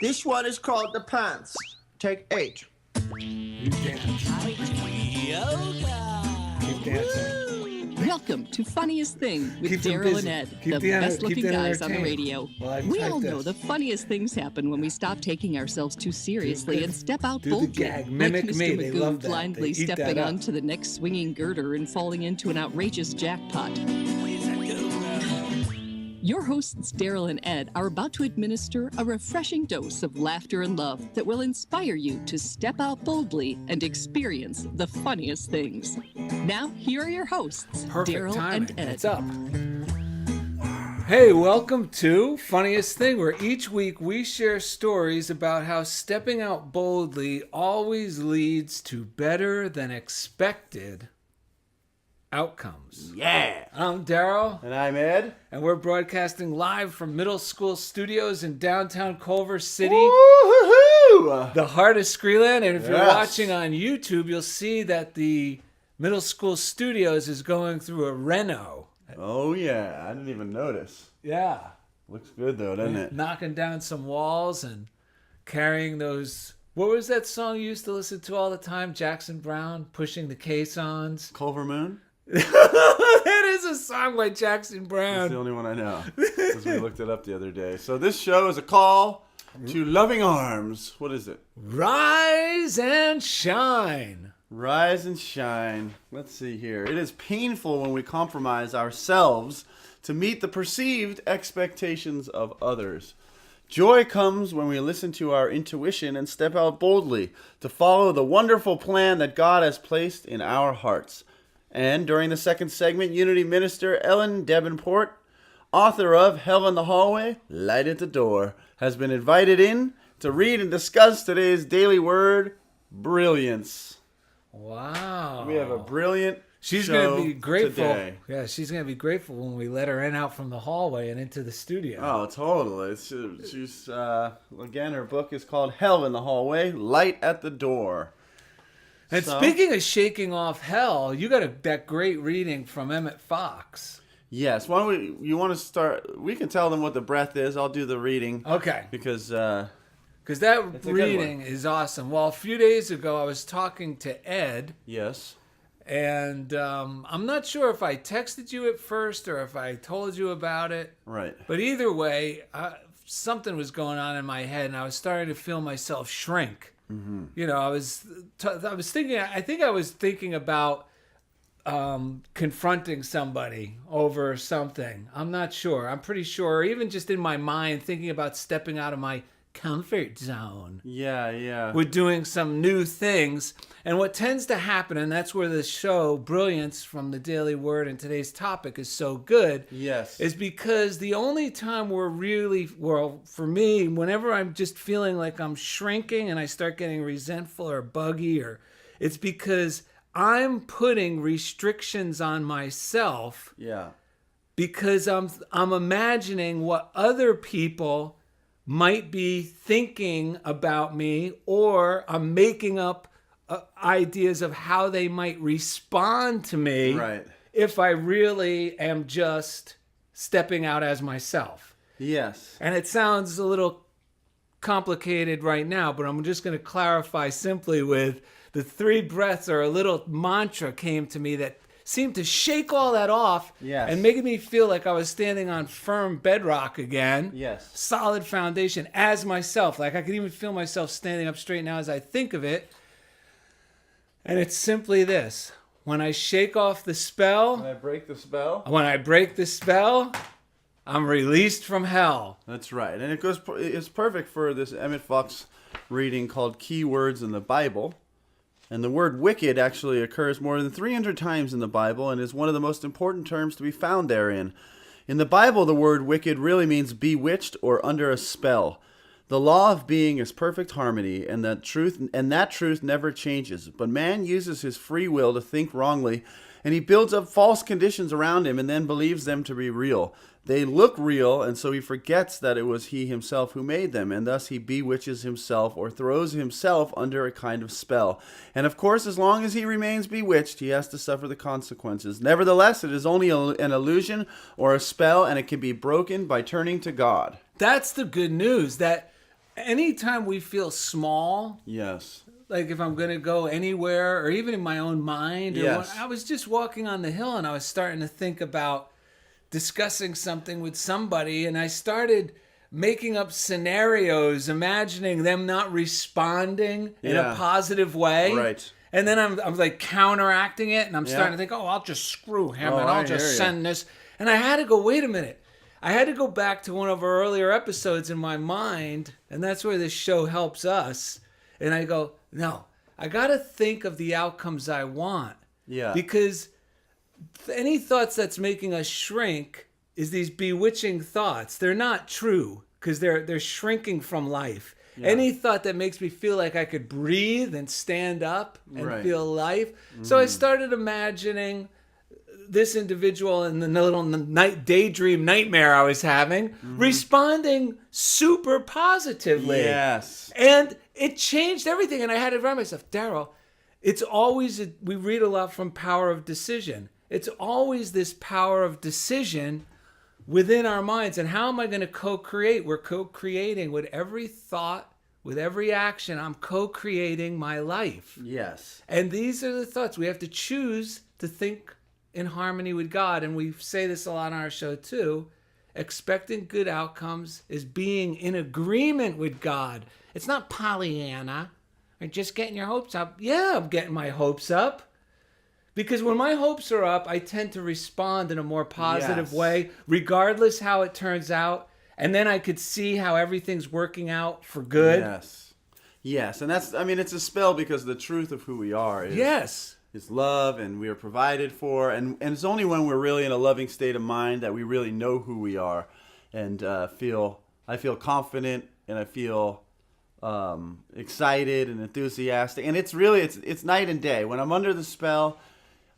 This one is called the pants. Take 8. You dance. Keep dancing. Welcome to Funniest Thing with Keep them Daryl busy. and Ed, Keep the them best-looking guys on the entertained. radio. Well, We type all know this. the funniest things happen when we stop taking ourselves too seriously and step out Do the boldly, gag. like Mimic Mr. me. They Magoo love that. blindly They eat that stepping up. onto the next swinging girder and falling into an outrageous jackpot. Your hosts, Daryl and Ed, are about to administer a refreshing dose of laughter and love that will inspire you to step out boldly and experience the funniest things. Now, here are your hosts, Perfect Daryl timing. and Ed. It's up. Hey, welcome to Funniest Thing, where each week we share stories about how stepping out boldly always leads to better than expected outcomes. Yeah. I'm Daryl, And I'm Ed. and we're broadcasting live from middle school studios in downtown Culver City, Woo-hoo-hoo! the heart of Screeland. And if you're Yes. watching on YouTube, you'll see that the middle school studios is going through a reno. Oh, yeah. I didn't even notice. Yeah. Looks good, though, doesn't it? Knocking down some walls and carrying those. What was that song you used to listen to all the time? Jackson Brown, Pushing the Caissons. Culver Moon? That is a song by Jackson That's Brown. the only one I know. Because we looked it up the other day. So this show is a call to loving arms. What is it? Rise and shine. Rise and shine. Let's see here. It is painful when we compromise ourselves to meet the perceived expectations of others. Joy comes when we listen to our intuition and step out boldly to follow the wonderful plan that God has placed in our hearts. And during the second segment, Unity Minister Ellen Debenport, author of Hell in the Hallway, Light at the Door, has been invited in to read and discuss today's daily word, Brilliance. Wow. We have a brilliant She's show going to be grateful. today. Yeah, she's going to be grateful when we let her in out from the hallway and into the studio. Oh, totally. She's again, her book is called Hell in the Hallway, Light at the Door. And So- speaking of shaking off hell, you got that great reading from Emmett Fox. Yes. Why don't you want to start? We can tell them what the breath is. I'll do the reading Okay. because Because that It's a good reading is awesome. Well, a few days ago, I was talking to Ed, yes. and I'm not sure if I texted you at first or if I told you about it. Right. But either way, something was going on in my head, and I was starting to feel myself shrink. Mm-hmm. You know, I was thinking. I think I was thinking about confronting somebody over something. I'm not sure. I'm pretty sure. Even just in my mind, thinking about stepping out of my comfort zone. Yeah. We're doing some new things. And what tends to happen, and that's where the show Brilliance from the Daily Word and today's topic is so good, Yes. is because the only time we're really, well, for me, whenever I'm just feeling like I'm shrinking and I start getting resentful or buggy, or it's because I'm putting restrictions on myself Yeah. because I'm imagining what other people might be thinking about me, or I'm making up ideas of how they might respond to me Right. if I really am just stepping out as myself. Yes. And it sounds a little complicated right now, but I'm just going to clarify simply with the 3 breaths, or a little mantra came to me that seemed to shake all that off. Yes. And making me feel like I was standing on firm bedrock again. Yes. Solid foundation as myself. Like I could even feel myself standing up straight now as I think of it. And it's simply this. When I shake off the spell, Can I break the spell? when I break the spell, I'm released from hell. That's right. And it's perfect for this Emmett Fox reading called Keywords in the Bible. And the word wicked actually occurs more than 300 times in the Bible and is one of the most important terms to be found therein. In the Bible, the word wicked really means bewitched or under a spell. The law of being is perfect harmony, and that truth never changes. But man uses his free will to think wrongly, and he builds up false conditions around him and then believes them to be real. They look real, and so he forgets that it was he himself who made them, and thus he bewitches himself or throws himself under a kind of spell. And of course, as long as he remains bewitched, he has to suffer the consequences. Nevertheless, it is only an illusion or a spell, and it can be broken by turning to God. That's the good news, that anytime we feel small, Yes. like if I'm going to go anywhere or even in my own mind, or Yes. I was just walking on the hill and I was starting to think about discussing something with somebody, and I started making up scenarios, imagining them not responding in a Yeah. positive way. Right. And then I'm like counteracting it, and I'm starting Yeah. to think, oh, I'll just screw him, Oh, and I I'll just hear ya. send this. And I had to go, wait a minute. I had to go back to one of our earlier episodes in my mind, and that's where this show helps us. And I go, no, I got to think of the outcomes I want. Yeah. Because any thoughts that's making us shrink is these bewitching thoughts. They're not true because they're shrinking from life. Yeah. Any thought that makes me feel like I could breathe and stand up and Right. feel life. So I started imagining this individual in the little daydream nightmare I was having, responding super positively. Yes. And it changed everything. And I had to remind myself, Daryl, it's always, we read a lot from Power of Decision. It's always this power of decision within our minds. And how am I going to co-create? We're co-creating with every thought, with every action. I'm co-creating my life. Yes. And these are the thoughts. We have to choose to think in harmony with God. And we say this a lot on our show too. Expecting good outcomes is being in agreement with God. It's not Pollyanna or just getting your hopes up. Yeah, I'm getting my hopes up. Because when my hopes are up, I tend to respond in a more positive Yes. way, regardless how it turns out. And then I could see how everything's working out for good. Yes. Yes. And that's, I mean, it's a spell because the truth of who we are is, Yes. is love, and we are provided for. And it's only when we're really in a loving state of mind that we really know who we are and I feel confident, and I feel excited and enthusiastic. And it's really, it's night and day. When I'm under the spell,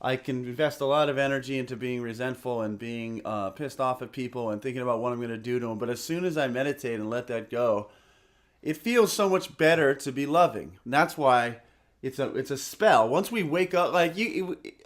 I can invest a lot of energy into being resentful and being pissed off at people and thinking about what I'm going to do to them. But as soon as I meditate and let that go, it feels so much better to be loving. And that's why it's a spell. Once we wake up, like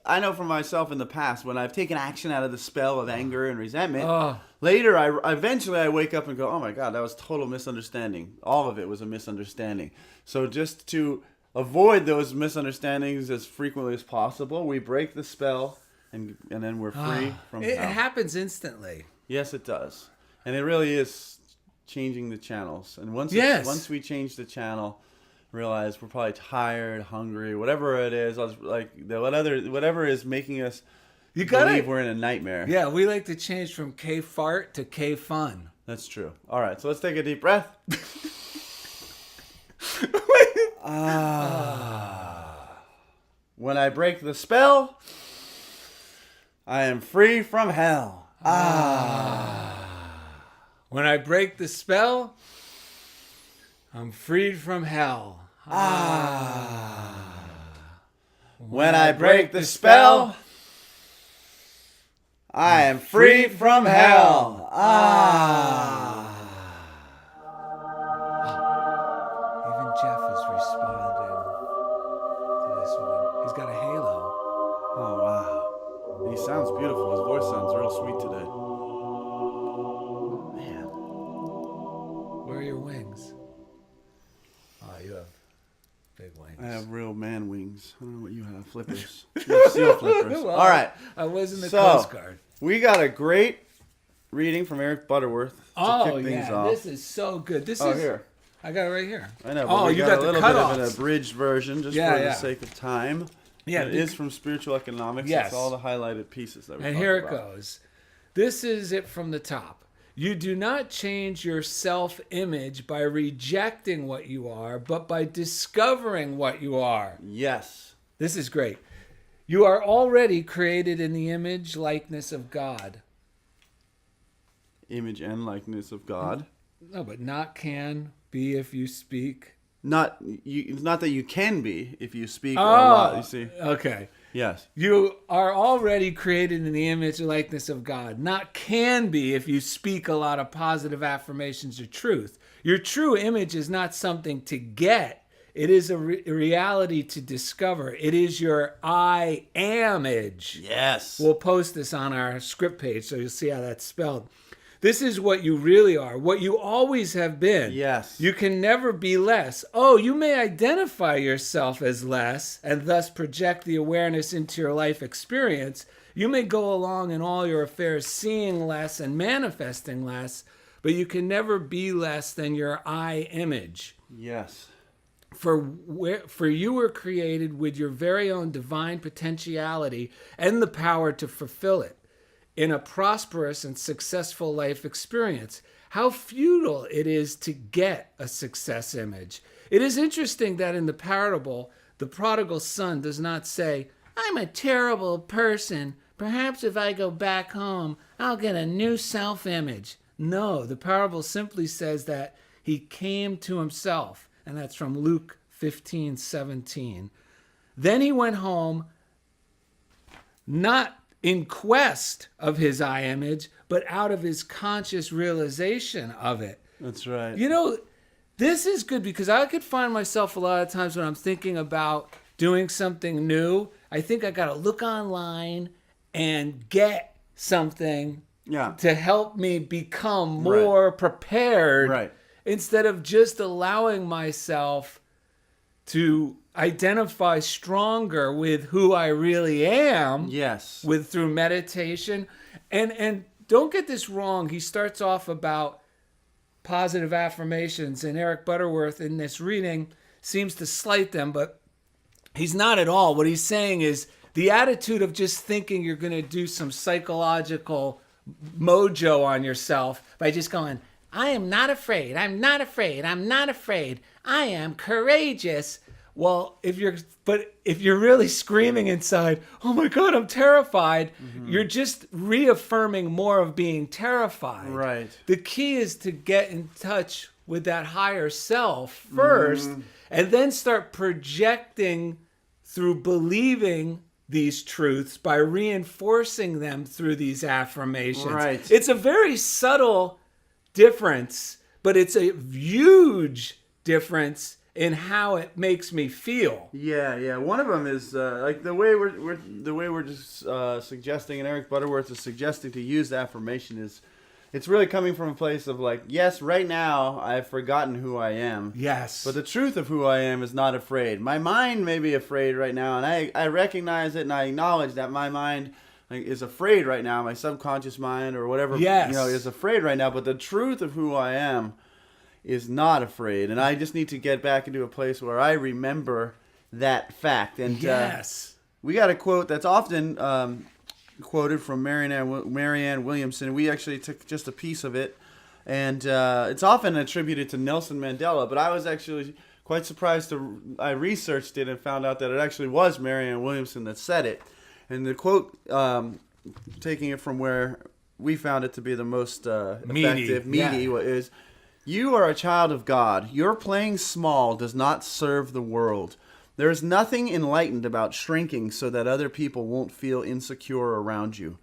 I know for myself in the past, when I've taken action out of the spell of anger and resentment, later eventually I wake up and go, oh my God, that was total misunderstanding. All of it was a misunderstanding. So just to avoid those misunderstandings as frequently as possible, we break the spell, and then we're free from It hell. happens instantly. Yes, it does. And it really is changing the channels. And once we change the channel, realize we're probably tired, hungry, whatever it is, whatever is making us believe we're in a nightmare. Yeah, we like to change from K-fart to K-fun. That's true. All right, so let's take a deep breath. When I break the spell, I am free from hell. When I break the spell, I'm freed from hell. When I break the spell, I am free from hell. Even Jeff is responding to this one. He's got a halo. Oh, wow. He sounds beautiful. His voice sounds real sweet today. Man. Where are your wings? Oh, you have big wings. I have real man wings. I don't know what you have. Flippers. You have seal flippers. Well, All right. I was in the So, Coast Guard. We got a great reading from Eric Butterworth to kick things off. This is so good. Here. I got it right here. I know, but we you got got a the little bit of an cutoffs. abridged version just Yeah, for the yeah. sake of time. Yeah, It is from Spiritual Economics. Yes. It's all the highlighted pieces that we And talked here it about. goes. This is it from the top. You do not change your self-image by rejecting what you are, but by discovering what you are. Yes. This is great. You are already created in the image, likeness of God. Image and likeness of God. No, but not can be if you speak. It's not that you can be if you speak a lot, you see. Okay. Yes. You are already created in the image and likeness of God. Not can be if you speak a lot of positive affirmations or truth. Your true image is not something to get. It is a reality to discover. It is your I am-age. Yes. We'll post this on our script page so you'll see how that's spelled. This is what you really are, what you always have been. Yes. You can never be less. Oh, you may identify yourself as less and thus project the awareness into your life experience. You may go along in all your affairs seeing less and manifesting less, but you can never be less than your I image. Yes. For you were created with your very own divine potentiality and the power to fulfill it in a prosperous and successful life experience. How futile it is to get a success image. It is interesting that in the parable, the prodigal son does not say, I'm a terrible person. Perhaps if I go back home, I'll get a new self-image. No, the parable simply says that he came to himself. And that's from Luke 15:17. Then he went home, not in quest of his I image, but out of his conscious realization of it. That's right. You know, this is good because I could find myself a lot of times when I'm thinking about doing something new, I think I got to look online and get something to help me become more prepared. Right. Instead of just allowing myself to identify stronger with who I really am. Yes. Through meditation. And don't get this wrong. He starts off about positive affirmations, and Eric Butterworth in this reading seems to slight them, but he's not at all. What he's saying is the attitude of just thinking you're going to do some psychological mojo on yourself by just going, I am not afraid. I'm not afraid. I'm not afraid. I am courageous. Well, if you're really screaming inside, oh my God, I'm terrified, you're just reaffirming more of being terrified. Right. The key is to get in touch with that higher self first, and then start projecting through believing these truths by reinforcing them through these affirmations. Right. It's a very subtle difference, but it's a huge difference in how it makes me feel. Yeah. One of them is like the way we're just suggesting, and Eric Butterworth is suggesting to use affirmation is, it's really coming from a place of like, yes, right now I've forgotten who I am. Yes. But the truth of who I am is not afraid. My mind may be afraid right now, and I recognize it, and I acknowledge that my mind is afraid right now. My subconscious mind or whatever, is afraid right now. But the truth of who I am is not afraid, and I just need to get back into a place where I remember that fact. And we got a quote that's often quoted from Marianne Williamson. We actually took just a piece of it, and it's often attributed to Nelson Mandela, but I was actually quite surprised I researched it and found out that it actually was Marianne Williamson that said it. And the quote, taking it from where we found it to be the most effective, meaty, is, you are a child of God. Your playing small does not serve the world. There is nothing enlightened about shrinking so that other people won't feel insecure around you.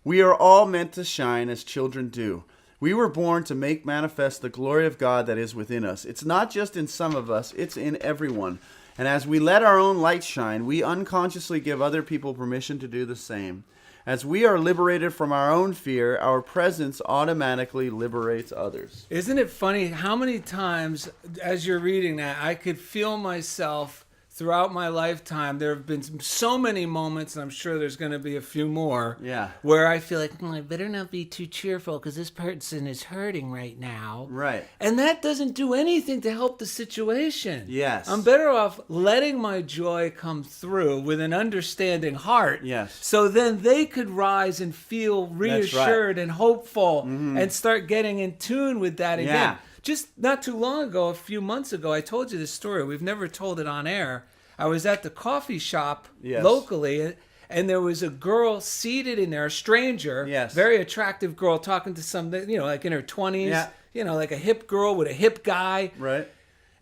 We are all meant to shine as children do. We were born to make manifest the glory of God that is within us. It's not just in some of us, it's in everyone. And as we let our own light shine, we unconsciously give other people permission to do the same. As we are liberated from our own fear, our presence automatically liberates others. Isn't it funny how many times, as you're reading that, I could feel myself throughout my lifetime. There have been so many moments, and I'm sure there's going to be a few more, where I feel like, I better not be too cheerful because this person is hurting right now. Right. And that doesn't do anything to help the situation. Yes. I'm better off letting my joy come through with an understanding heart. Yes. So then they could rise and feel reassured and hopeful and start getting in tune with that again. Yeah. Just not too long ago, a few months ago, I told you this story. We've never told it on air. I was at the coffee shop locally, and there was a girl seated in there, a stranger, very attractive girl, talking to some, like in her 20s, like a hip girl with a hip guy. Right.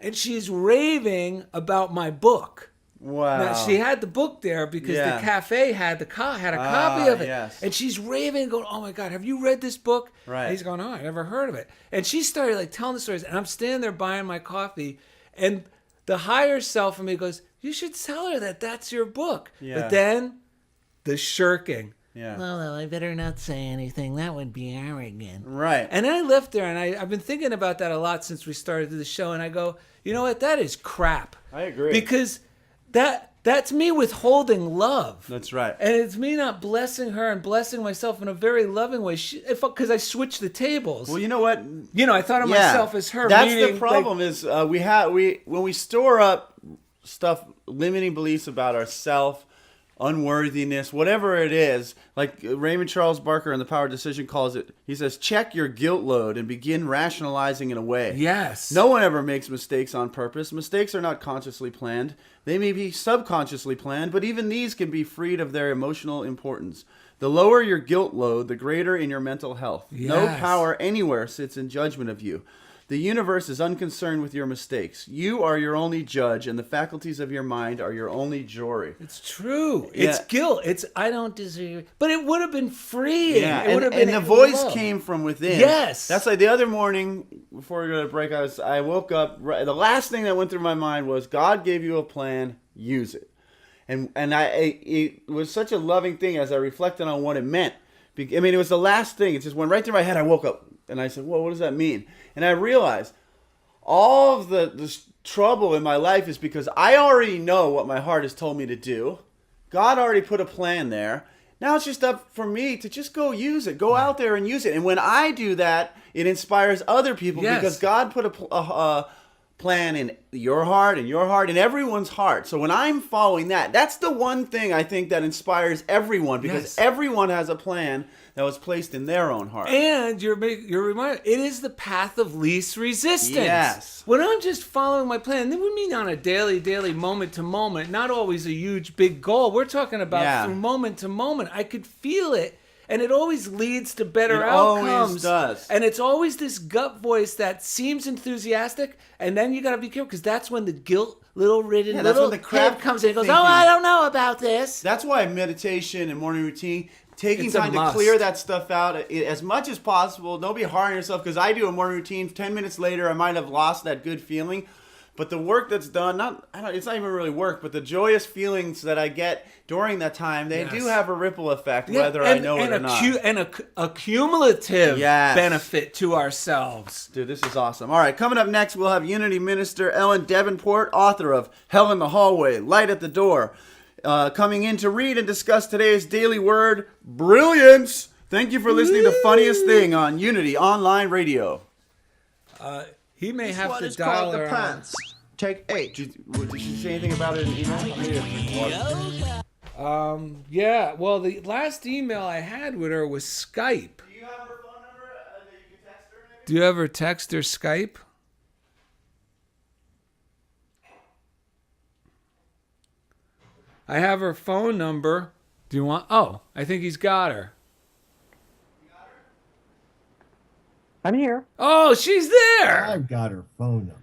And she's raving about my book. Wow. Now, she had the book there because the cafe had a copy of it. Yes. And she's raving, going, oh my God, have you read this book? Right. And he's going, oh, I never heard of it. And she started telling the stories, and I'm standing there buying my coffee, and the higher self of me goes, you should tell her that that's your book. Yeah. But then the shirking. Yeah. Well, I better not say anything. That would be arrogant. Right. And I left there, and I've been thinking about that a lot since we started the show, and I go, you know what? That is crap. I agree. Because that's me withholding love. That's right. And it's me not blessing her and blessing myself in a very loving way. Because I switched the tables. Well, you know what? I thought of myself as her. That's meaning, the problem. Is when we store up stuff, limiting beliefs about ourself, unworthiness, whatever it is, like Raymond Charles Barker in The Power of Decision calls it. He says, check your guilt load and begin rationalizing in a way. Yes. No one ever makes mistakes on purpose. Mistakes are not consciously planned. They may be subconsciously planned, but even these can be freed of their emotional importance. The lower your guilt load, the greater in your mental health. Yes. No power anywhere sits in judgment of you. The universe is unconcerned with your mistakes. You are your only judge, and the faculties of your mind are your only jury. It's true. It's guilt. It's I don't deserve it. But it would have been freeing. Yeah, It would have been and the voice love. came from within. Yes. That's like the other morning before we go to break. I woke up. The last thing that went through my mind was God gave you a plan. Use it. And it was such a loving thing as I reflected on what it meant. I mean, it was the last thing. It just went right through my head. I woke up and I said, "Well, what does that mean?" And I realized all of the trouble in my life is because I already know what my heart has told me to do. God already put a plan there. Now it's just up for me to just go use it. Go out there and use it. And when I do that, it inspires other people because God put a plan in your heart and everyone's heart. So when I'm following that, that's the one thing I think that inspires everyone because everyone has a plan that was placed in their own heart. And you're reminded, it is the path of least resistance. Yes. When I'm just following my plan, that would mean on a daily, moment to moment, not always a huge, big goal. We're talking about from moment to moment. I could feel it. And it always leads to better outcomes. It always does. And it's always this gut voice that seems enthusiastic, and then you got to be careful because that's when the guilt little head comes in and goes, "Oh, I don't know about this." That's why meditation and morning routine, taking It's a time to must. clear that stuff out as much as possible. Don't be hard on yourself because I do a morning routine. 10 minutes later, I might have lost that good feeling. But the work that's done, it's not even really work, but the joyous feelings that I get during that time, they do have a ripple effect, whether I know it or not. And a cumulative benefit to ourselves. Dude, this is awesome. All right, coming up next, we'll have Unity Minister Ellen Debenport, author of Hell in the Hallway, Light at the Door, coming in to read and discuss today's daily word, Brilliance. Thank you for listening to Funniest Thing on Unity Online Radio. He may This have one to is dial called her the pants. Take 8. Did she say anything about it in email? Yeah, well, the last email I had with her was Skype. Do you have her phone number that you can text her? Maybe? Do you ever text her Skype? I have her phone number. Do you want? Oh, I think he's got her. I'm here. Oh, she's there. I've got her phone number.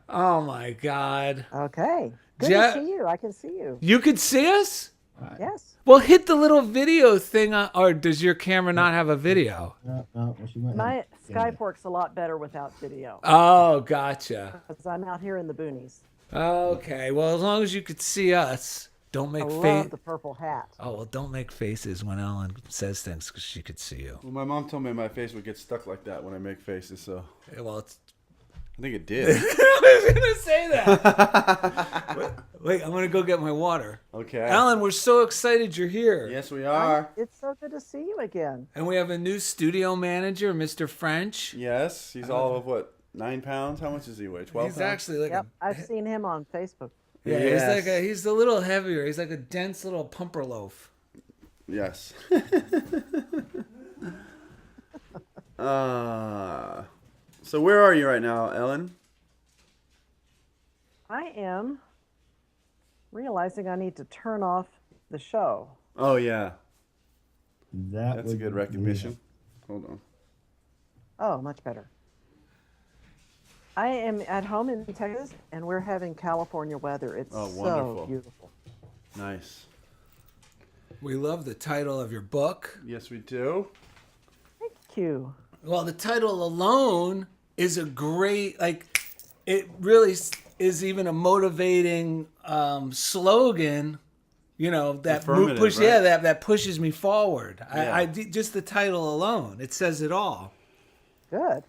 Oh my God. Okay. Good Je- to see you. I can see you. You could see us? Yes. Well, hit the little video thing on, or does your camera not have a video? No, well, she went My ahead. Skype works a lot better without video Oh, gotcha. because I'm out here in the boonies. Okay. Well, as long as you could see us, don't I make love face. the purple hat. Oh, well, don't make faces when Ellen says things because she could see you. Well, my mom told me my face would get stuck like that when I make faces, so Yeah, well, it's. I think it did. I was gonna say that. Wait, I'm gonna go get my water. Okay. Alan, we're so excited you're here. Yes, we are. It's so good to see you again. And we have a new studio manager, Mr. French. Yes, he's all of what, 9 pounds? How much does he weigh? 12 He's pounds? actually like Yep. I've seen him on Facebook. yeah, he's a little heavier. He's like a dense little pumper loaf. Yes. So where are you right now, Ellen? I am realizing I need to turn off the show. Oh, yeah. That's a good recognition. Hold on. Oh, much better. I am at home in Texas, and we're having California weather. It's Oh, so wonderful. beautiful. Nice. We love the title of your book. Yes, we do. Thank you. Well, the title alone is a great, it really is even a motivating slogan You know, that Affirmative, push. right? Yeah, that pushes me forward. Yeah. Just the title alone, it says it all. Good.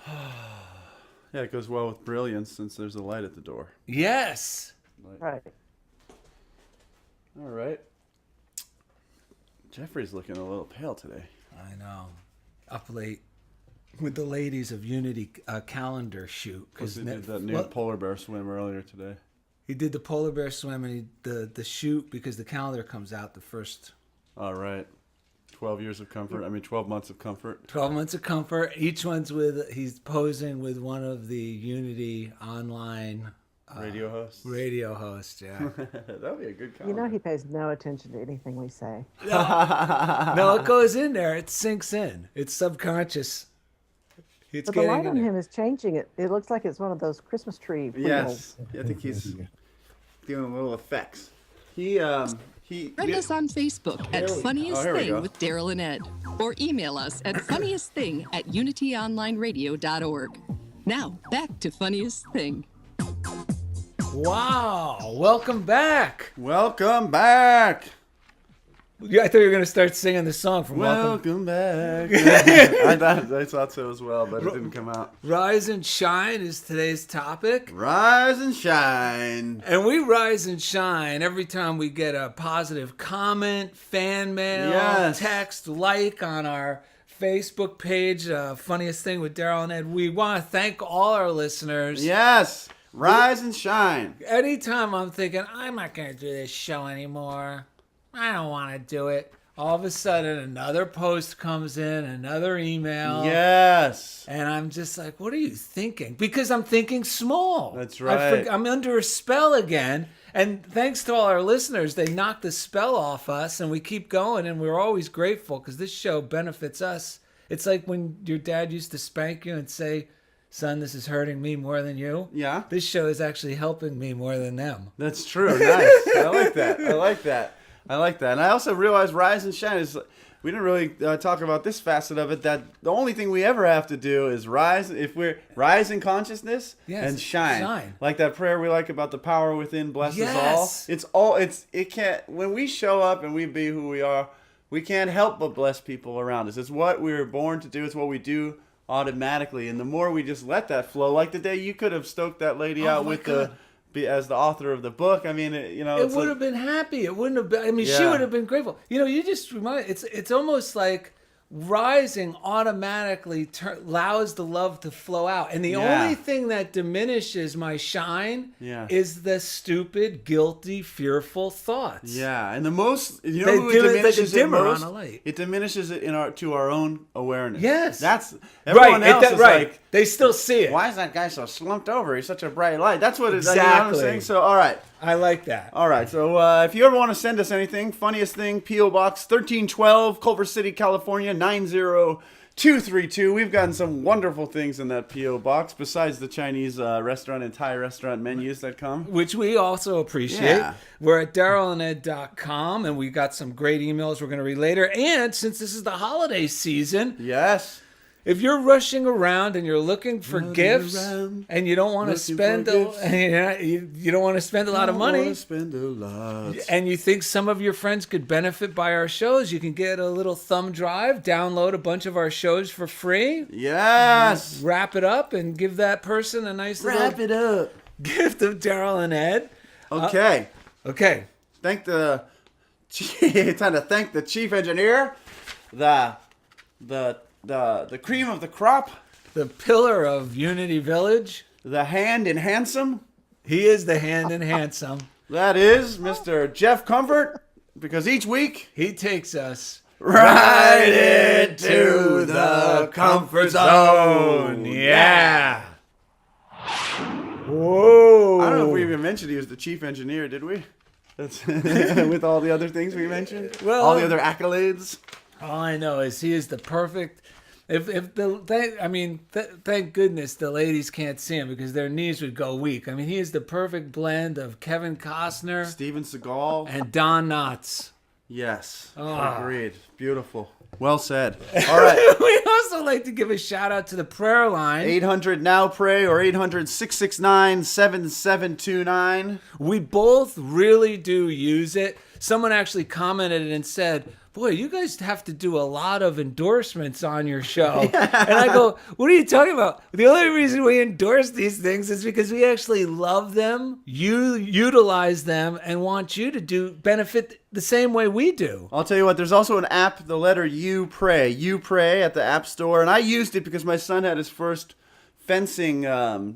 Yeah, it goes well with Brilliance since there's a light at the door. Yes. Right. All right. Jeffrey's looking a little pale today. I know. Up late with the ladies of Unity calendar shoot. Because he did that new polar bear swim earlier today. He did the polar bear swim and the shoot because the calendar comes out the first. All right. 12 years of comfort. 12 months of comfort. 12 months of comfort. Each one's he's posing with one of the Unity online Radio host. radio hosts, yeah. That would be a good You calendar. know he pays no attention to anything we say. No, it goes in there. It sinks in. It's subconscious. It's But the getting light in on there. him is changing it. It looks like it's one of those Christmas tree wheels. Yes. I think he's doing little effects. Friend us on Facebook at Funniest here we Thing go. with Daryl and Ed, or email us at funniestthing@unityonlineradio.org. Now, back to Funniest Thing. Wow. Welcome back. Welcome back. Yeah, I thought you were going to start singing the song from Welcome. Welcome back. I thought so as well, but it didn't come out. Rise and Shine is today's topic. Rise and shine. And we rise and shine every time we get a positive comment, fan mail, Yes. text, like on our Facebook page, Funniest Thing with Daryl and Ed. We want to thank all our listeners. Yes. Rise and shine. Anytime I'm thinking, I'm not going to do this show anymore, I don't want to do it, all of a sudden another post comes in, another email. Yes. And I'm just like, what are you thinking? Because I'm thinking small. That's right. I'm under a spell again. And thanks to all our listeners, they knocked the spell off us and we keep going. And we're always grateful because this show benefits us. It's like when your dad used to spank you and say, son, this is hurting me more than you. Yeah. This show is actually helping me more than them. That's true. Nice. I like that. I like that. I like that. And I also realized rise and shine is, we didn't really talk about this facet of it, that the only thing we ever have to do is rise. If we're rise in consciousness and shine. Like that prayer we like about the power within blesses all. It can't, when we show up and we be who we are, we can't help but bless people around us. It's what we were born to do. It's what we do automatically. And the more we just let that flow, like the day you could have stoked that lady out with as the author of the book. I mean, it would have been happy. It wouldn't have been. I mean, she would have been grateful. You just remind. It's almost like rising automatically allows the love to flow out, and the only thing that diminishes my shine is the stupid, guilty, fearful thoughts. Yeah, and the most who it like diminishes a dimmer it most, on a light. It diminishes it to our own awareness. Yes, that's everyone else is like, they still see it. Why is that guy so slumped over? He's such a bright light. That's what it's. Exactly. You know what I'm saying? So all right. I like that. All right, so if you ever want to send us anything, Funniest Thing, P.O. Box 1312, Culver City, California, 90232. We've gotten some wonderful things in that P.O. Box, besides the Chinese restaurant and Thai restaurant menus that come. Which we also appreciate. Yeah. We're at darylanded.com, and we got some great emails we're going to read later. And since this is the holiday season... Yes. If you're rushing around and you're looking for gifts and you don't want to spend you don't want to spend a lot of money, and you think some of your friends could benefit by our shows, you can get a little thumb drive, download a bunch of our shows for free. Yes. Wrap it up and give that person a nice little gift of Daryl and Ed. Okay. Okay. Time to thank the chief engineer, the cream of the crop, the pillar of Unity Village, the hand in handsome. He is the hand in handsome. That is Mr. Jeff Comfort, because each week he takes us right into the comfort zone. Yeah. Whoa. I don't know if we even mentioned he was the chief engineer, did we? That's with all the other things we mentioned, all the other accolades. All I know is he is the perfect. Thank goodness the ladies can't see him because their knees would go weak. I mean, he is the perfect blend of Kevin Costner, Steven Seagal, and Don Knotts. Yes, agreed. Beautiful. Well said. All right. We also like to give a shout out to the prayer line. 800-NOW-PRAY or 800-669-7729. We both really do use it. Someone actually commented and said, boy, you guys have to do a lot of endorsements on your show. And I go, what are you talking about? The only reason we endorse these things is because we actually love them, you utilize them, and want you to benefit the same way we do. I'll tell you what, there's also an app, the letter U Pray. You Pray at the App Store. And I used it because my son had his first fencing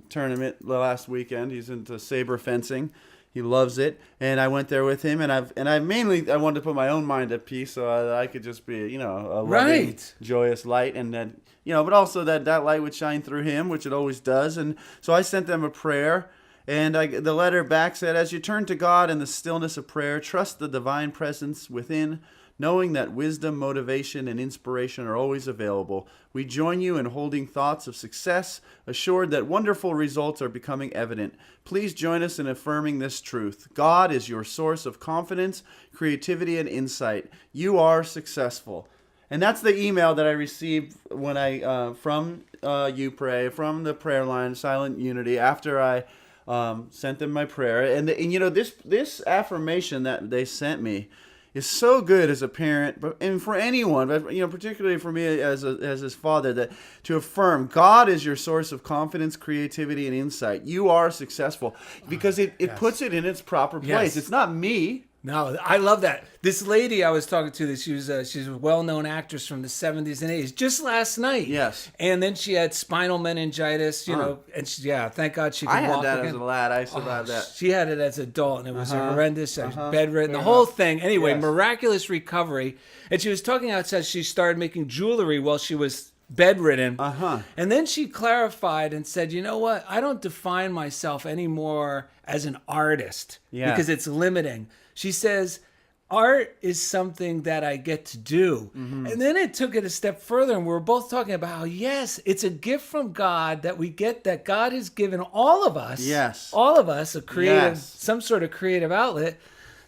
tournament last weekend. He's into saber fencing. He loves it, and I went there with him, and I wanted to put my own mind at peace, so I could just be, a loving, joyous light, and then, but also that light would shine through him, which it always does, and so I sent them a prayer, and the letter back said, as you turn to God in the stillness of prayer, trust the divine presence within, knowing that wisdom, motivation, and inspiration are always available. We join you in holding thoughts of success, assured that wonderful results are becoming evident. Please join us in affirming this truth. God is your source of confidence, creativity, and insight. You are successful. And that's the email that I received when from You Pray, from the prayer line, Silent Unity, after I sent them my prayer. And this affirmation that they sent me is so good as a parent, and for anyone, but particularly for me as his father, that to affirm God is your source of confidence, creativity, and insight. You are successful because it puts it in its proper place. Yes. It's not me. No, I love that. This lady I was talking to, she's a well-known actress from the 70s and 80s, just last night. Yes. And then she had spinal meningitis, and thank God she could walk I had that again. as a lad. I survived that. She had it as an adult, and it was horrendous. She was bedridden, the whole thing. Anyway, miraculous recovery. And she was talking outside. She started making jewelry while she was bedridden. And then she clarified and said, you know what? I don't define myself anymore as an artist because it's limiting. She says, art is something that I get to do. And then it took it a step further, and we were both talking about how, yes, it's a gift from God that we get, that God has given all of us, a creative, some sort of creative outlet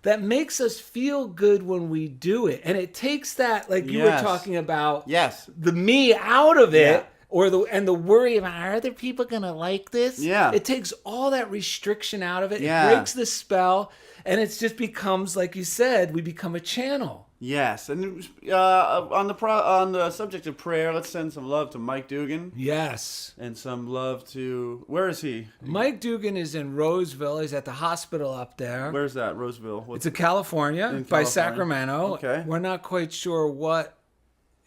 that makes us feel good when we do it. And it takes that, like you were talking about, the me out of it. Or the worry about, are other people gonna like this? It takes all that restriction out of it. It breaks the spell, and it just becomes, like you said, we become a channel. Yes, and on the subject of prayer, let's send some love to Mike Dugan. Yes, and some love to, where is he? Mike Dugan is in Roseville. He's at the hospital up there. Where's that, Roseville? It's in California, by Sacramento. Okay, we're not quite sure what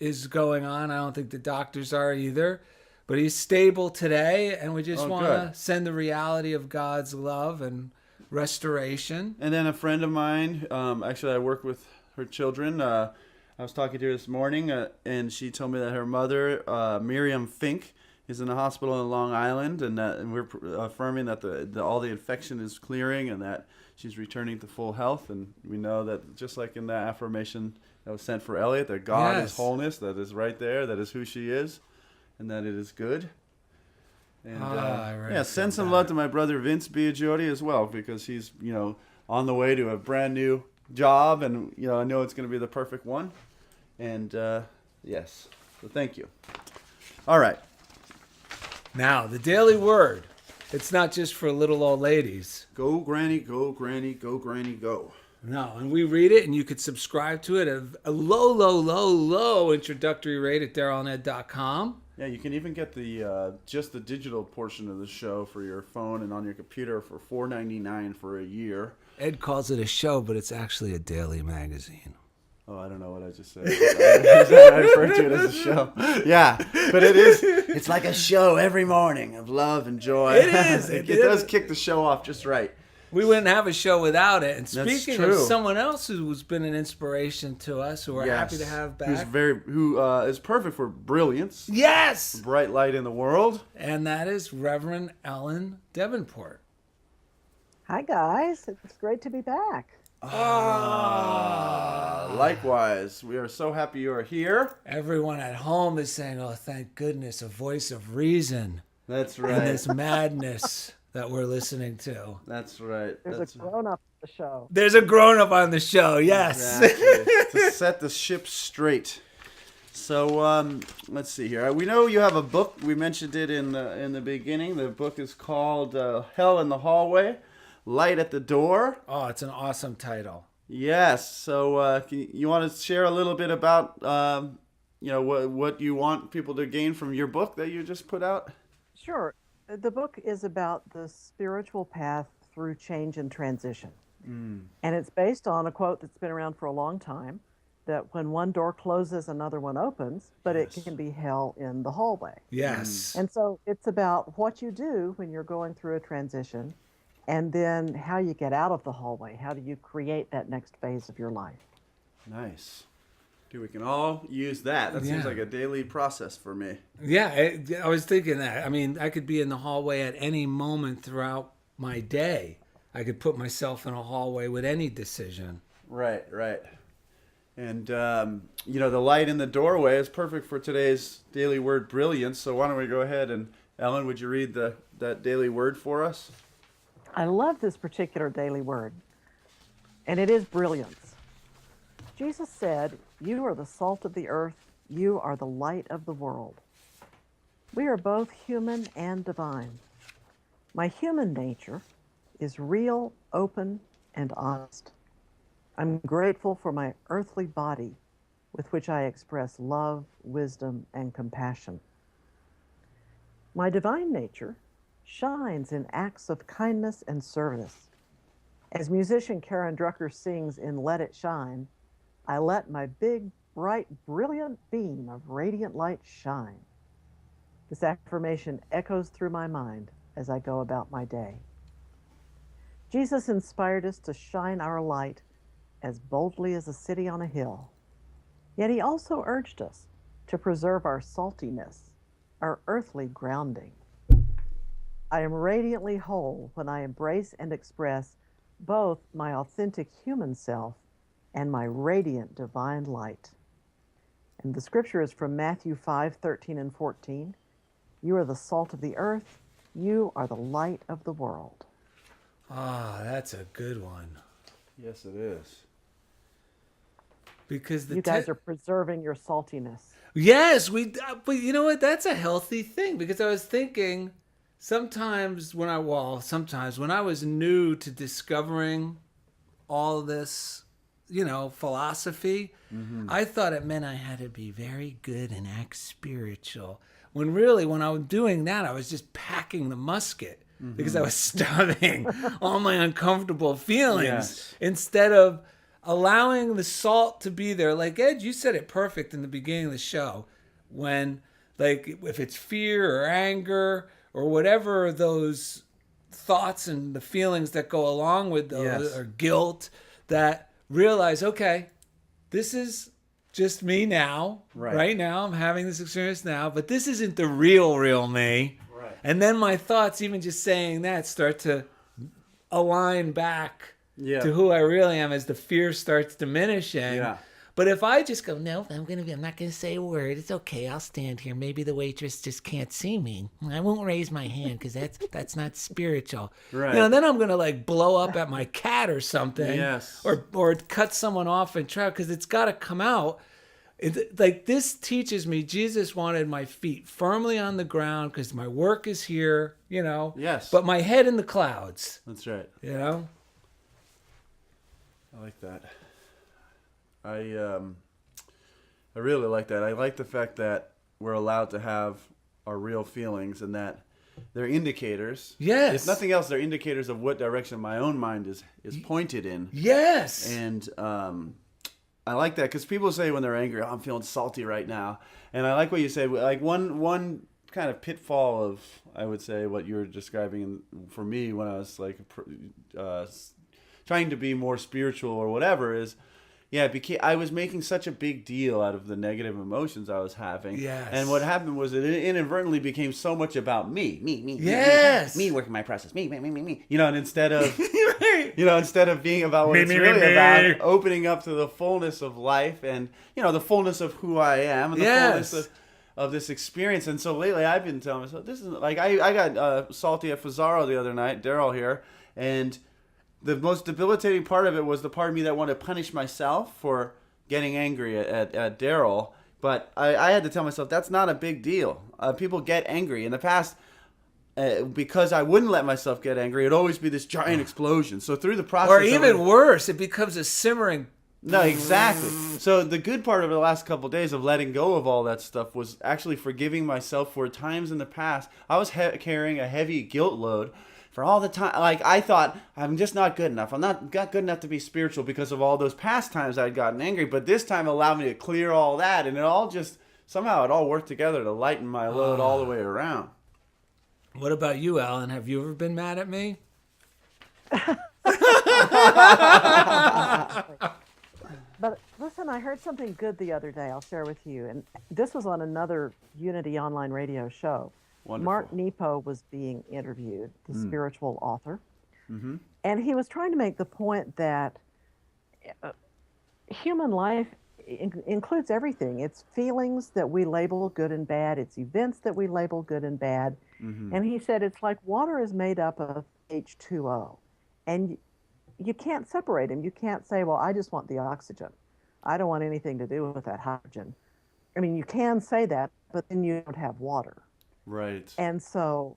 is going on. I don't think the doctors are either, but he's stable today, and we just want to send the reality of God's love and restoration. And then a friend of mine, actually I work with her children, I was talking to her this morning, and she told me that her mother, Miriam Fink, is in the hospital in Long Island, and we're affirming that all the infection is clearing and that she's returning to full health. And we know that, just like in the affirmation that was sent for Elliot, that God is wholeness, that is right there, that is who she is, and that it is good. And send some love to my brother Vince Biagiotti as well, because he's on the way to a brand new job, and I know it's going to be the perfect one. And so thank you. All right. Now the daily word. It's not just for little old ladies. Go granny, go granny, go granny, go. No, and we read it, and you could subscribe to it at a low introductory rate at DarylAndEd.com. Yeah, you can even get the just the digital portion of the show for your phone and on your computer for $4.99 for a year. Ed calls it a show, but it's actually a daily magazine. Oh, I don't know what I just said. I refer to it as a show. Yeah, but it is. It's like a show every morning of love and joy. It is. It does kick the show off just right. We wouldn't have a show without it. And That's speaking true. of someone else who's been an inspiration to us, who we're happy to have back. Who is perfect for Brilliance. Yes! Bright light in the world. And that is Reverend Ellen Debenport. Hi, guys. It's great to be back. Likewise. We are so happy you are here. Everyone at home is saying, oh, thank goodness, a voice of reason. That's right. And this madness that we're listening to. That's right. There's a grown-up on the show. There's a grown-up on the show, yes. Exactly. To set the ship straight. So let's see here. We know you have a book. We mentioned it in the beginning. The book is called Hell in the Hallway, Light at the Door. Oh, it's an awesome title. Yes. So you want to share a little bit about what you want people to gain from your book that you just put out? Sure. The book is about the spiritual path through change and transition. And it's based on a quote that's been around for a long time, that when one door closes, another one opens, but it can be hell in the hallway. Yes. And so it's about what you do when you're going through a transition, and then how you get out of the hallway. How do you create that next phase of your life? Nice. Dude, we can all use that. That seems Yeah. like a daily process for me. Yeah, I was thinking that. I mean, I could be in the hallway at any moment throughout my day. I could put myself in a hallway with any decision. Right. And, the light in the doorway is perfect for today's daily word, brilliance. So why don't we go ahead and, Ellen, would you read that daily word for us? I love this particular daily word, and it is brilliance. Jesus said, "You are the salt of the earth. You are the light of the world." We are both human and divine. My human nature is real, open, and honest. I'm grateful for my earthly body with which I express love, wisdom, and compassion. My divine nature shines in acts of kindness and service. As musician Karen Drucker sings in Let It Shine, I let my big, bright, brilliant beam of radiant light shine. This affirmation echoes through my mind as I go about my day. Jesus inspired us to shine our light as boldly as a city on a hill. Yet he also urged us to preserve our saltiness, our earthly grounding. I am radiantly whole when I embrace and express both my authentic human self and my radiant divine light. And the scripture is from Matthew 5:13 and 14. You are the salt of the earth. You are the light of the world. Ah, that's a good one. Yes, it is. Because You guys are preserving your saltiness. Yes, but you know what? That's a healthy thing, because I was thinking sometimes when I was new to discovering all this, philosophy, I thought it meant I had to be very good and act spiritual. When really, when I was doing that, I was just packing the musket because I was stuffing all my uncomfortable feelings Yes. instead of allowing the salt to be there. Like Ed, you said it perfect in the beginning of the show. When, like, if it's fear or anger or whatever those thoughts and the feelings that go along with those, Yes. or guilt, that realize, okay, this is just me now. Right now, I'm having this experience now, but this isn't the real me. Right. And then my thoughts, even just saying that, start to align back to who I really am as the fear starts diminishing. Yeah. But if I just go, no, I'm not gonna say a word. It's okay. I'll stand here. Maybe the waitress just can't see me. I won't raise my hand because that's not spiritual. Right. Then I'm gonna like blow up at my cat or something. Yes. Or cut someone off and try, because it's got to come out. Like, this teaches me Jesus wanted my feet firmly on the ground because my work is here. Yes. But my head in the clouds. That's right. I I like that. I really like that. I like the fact that we're allowed to have our real feelings, and that they're indicators. Yes. If nothing else, they're indicators of what direction my own mind is pointed in. Yes. And I like that, because people say when they're angry, "Oh, I'm feeling salty right now." And I like what you said. Like one kind of pitfall of, I would say, what you were describing for me when I was like trying to be more spiritual or whatever is, I was making such a big deal out of the negative emotions I was having. Yes. And what happened was it inadvertently became so much about me. Yes. Me working my process. Me. And instead of Right. instead of being about what it's really about, opening up to the fullness of life and, the fullness of who I am and the fullness of this experience. And so lately I've been telling myself, this is like, I got salty at Fazaro the other night, Daryl here, and the most debilitating part of it was the part of me that wanted to punish myself for getting angry at Daryl. But I had to tell myself that's not a big deal. People get angry. In the past, because I wouldn't let myself get angry, it'd always be this giant explosion. So through the process, Or even worse, it becomes a simmering. no, exactly. So the good part of the last couple of days of letting go of all that stuff was actually forgiving myself for times in the past I was carrying a heavy guilt load for all the time. Like I thought I'm just not good enough. I'm not good enough to be spiritual because of all those past times I'd gotten angry. But this time allowed me to clear all that, and it all just somehow it all worked together to lighten my load all the way around. What about you, Alan? Have you ever been mad at me? But listen, I heard something good the other day. I'll share with you. And this was on another Unity online radio show. Wonderful. Mark Nepo was being interviewed, the spiritual author. Mm-hmm. And he was trying to make the point that human life includes everything. It's feelings that we label good and bad. It's events that we label good and bad. Mm-hmm. And he said it's like water is made up of H2O. And you can't separate them. You can't say, well, I just want the oxygen. I don't want anything to do with that hydrogen. I mean, you can say that, but then you don't have water. Right. And so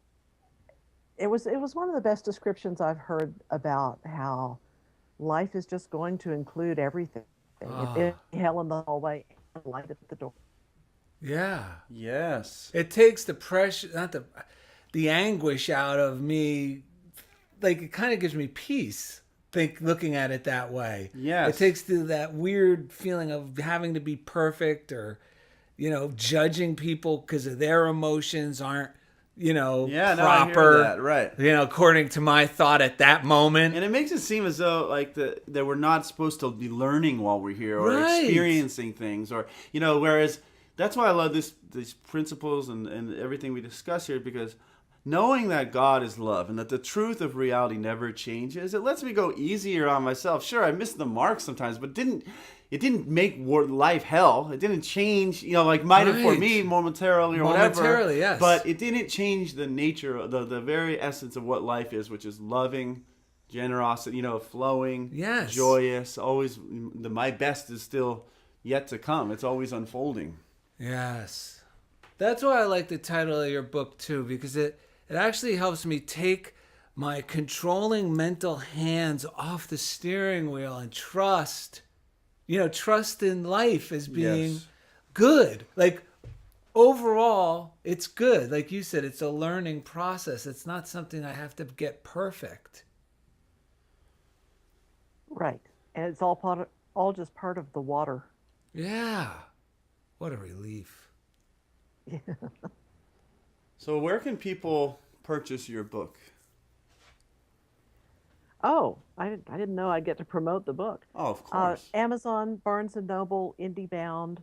it was one of the best descriptions I've heard about how life is just going to include everything. It's hell in the hallway and light at the door. Yeah. Yes. It takes the pressure, not the anguish out of me. Like it kind of gives me peace. Looking at it that way. Yes. It takes that weird feeling of having to be perfect or, judging people because of their emotions aren't, proper. No, I hear that. Right. According to my thought at that moment. And it makes it seem as though like that we're not supposed to be learning while we're here or Right. experiencing things or whereas that's why I love these principles and everything we discuss here, because knowing that God is love and that the truth of reality never changes, it lets me go easier on myself. Sure, I miss the mark sometimes, but it didn't make life hell. It didn't change, might have for Right. me momentarily or whatever. Momentarily, yes. But it didn't change the nature, the very essence of what life is, which is loving, generosity, flowing, Yes. joyous. Always, my best is still yet to come. It's always unfolding. Yes. That's why I like the title of your book too, because it actually helps me take my controlling mental hands off the steering wheel and trust in life as being Yes. good. Like overall, it's good. Like you said, it's a learning process. It's not something I have to get perfect. Right. And it's all just part of the water. Yeah. What a relief. So where can people purchase your book? Oh, I didn't know I'd get to promote the book. Oh, of course. Amazon, Barnes & Noble, IndieBound,